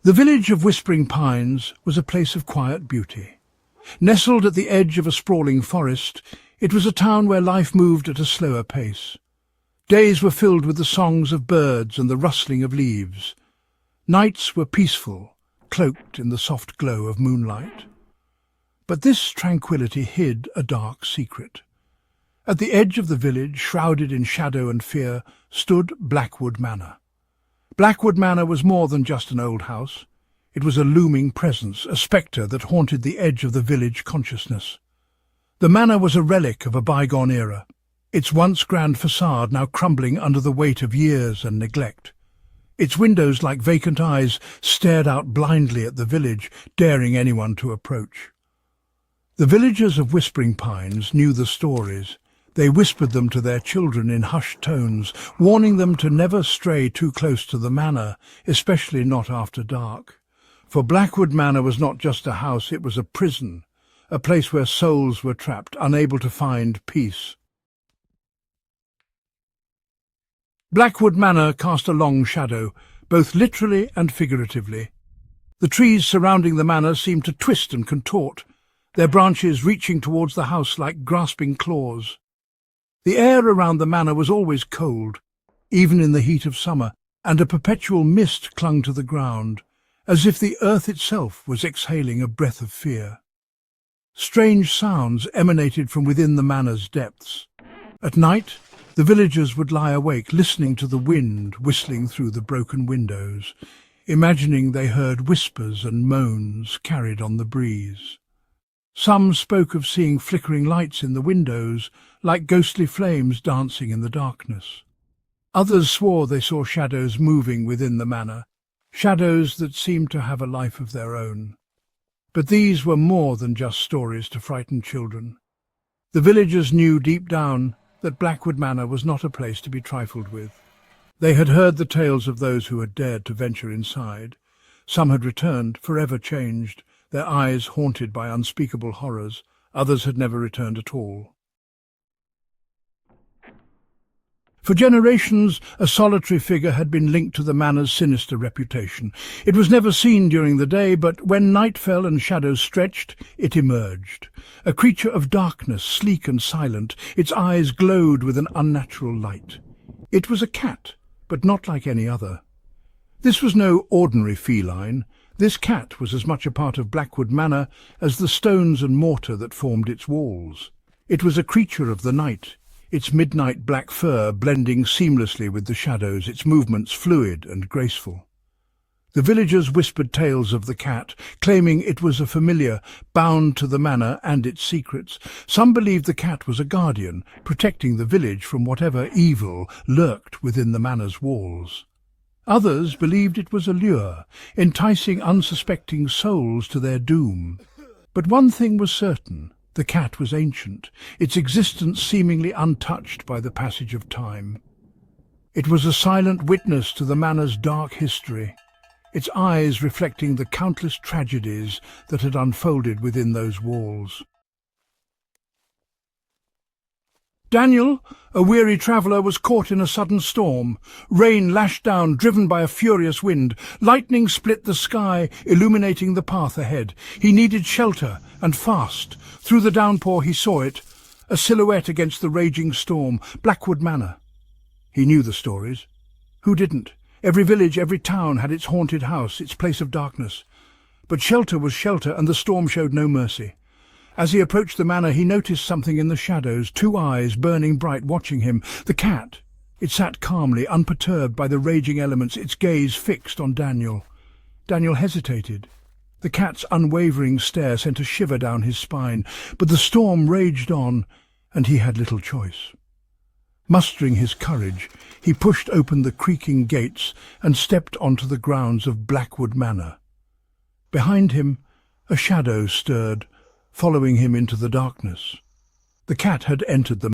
The village of Whispering Pines was a place of quiet beauty. Nestled at the edge of a sprawling forest, it was a town where life moved at a slower pace. Days were filled with the songs of birds and the rustling of leaves. Nights were peaceful, cloaked in the soft glow of moonlight. But this tranquility hid a dark secret. At the edge of the village, shrouded in shadow and fear, stood Blackwood Manor. Blackwood Manor was more than just an old house. It was a looming presence, a spectre that haunted the edge of the village consciousness. The manor was a relic of a bygone era, its once grand facade now crumbling under the weight of years and neglect. Its windows, like vacant eyes, stared out blindly at the village, daring anyone to approach. The villagers of Whispering Pines knew the stories. They whispered them to their children in hushed tones, warning them to never stray too close to the manor, especially not after dark. For Blackwood Manor was not just a house, it was a prison, a place where souls were trapped, unable to find peace. Blackwood Manor cast a long shadow, both literally and figuratively. The trees surrounding the manor seemed to twist and contort, their branches reaching towards the house like grasping claws. The air around the manor was always cold, even in the heat of summer, and a perpetual mist clung to the ground, as if the earth itself was exhaling a breath of fear. Strange sounds emanated from within the manor's depths. At night, the villagers would lie awake, listening to the wind whistling through the broken windows, imagining they heard whispers and moans carried on the breeze. Some spoke of seeing flickering lights in the windows, like ghostly flames dancing in the darkness. Others swore they saw shadows moving within the manor, shadows that seemed to have a life of their own. But these were more than just stories to frighten children. The villagers knew deep down that Blackwood Manor was not a place to be trifled with. They had heard the tales of those who had dared to venture inside. Some had returned, forever changed, their eyes haunted by unspeakable horrors. Others had never returned at all. For generations, a solitary figure had been linked to the manor's sinister reputation. It was never seen during the day, but when night fell and shadows stretched, it emerged. A creature of darkness, sleek and silent, its eyes glowed with an unnatural light. It was a cat, but not like any other. This was no ordinary feline. This cat was as much a part of Blackwood Manor as the stones and mortar that formed its walls. It was a creature of the night, its midnight black fur blending seamlessly with the shadows, its movements fluid and graceful. The villagers whispered tales of the cat, claiming it was a familiar, bound to the manor and its secrets. Some believed the cat was a guardian, protecting the village from whatever evil lurked within the manor's walls. Others believed it was a lure, enticing unsuspecting souls to their doom. But one thing was certain. The cat was ancient, its existence seemingly untouched by the passage of time. It was a silent witness to the manor's dark history, its eyes reflecting the countless tragedies that had unfolded within those walls. Daniel, a weary traveller, was caught in a sudden storm. Rain lashed down, driven by a furious wind. Lightning split the sky, illuminating the path ahead. He needed shelter, and fast. Through the downpour he saw it, a silhouette against the raging storm, Blackwood Manor. He knew the stories. Who didn't? Every village, every town had its haunted house, its place of darkness. But shelter was shelter, and the storm showed no mercy. As he approached the manor, he noticed something in the shadows, two eyes burning bright, watching him. The cat. It sat calmly, unperturbed by the raging elements, its gaze fixed on Daniel. Daniel hesitated. The cat's unwavering stare sent a shiver down his spine, but the storm raged on, and he had little choice. Mustering his courage, he pushed open the creaking gates and stepped onto the grounds of Blackwood Manor. Behind him, a shadow stirred, following him into the darkness. The cat had entered the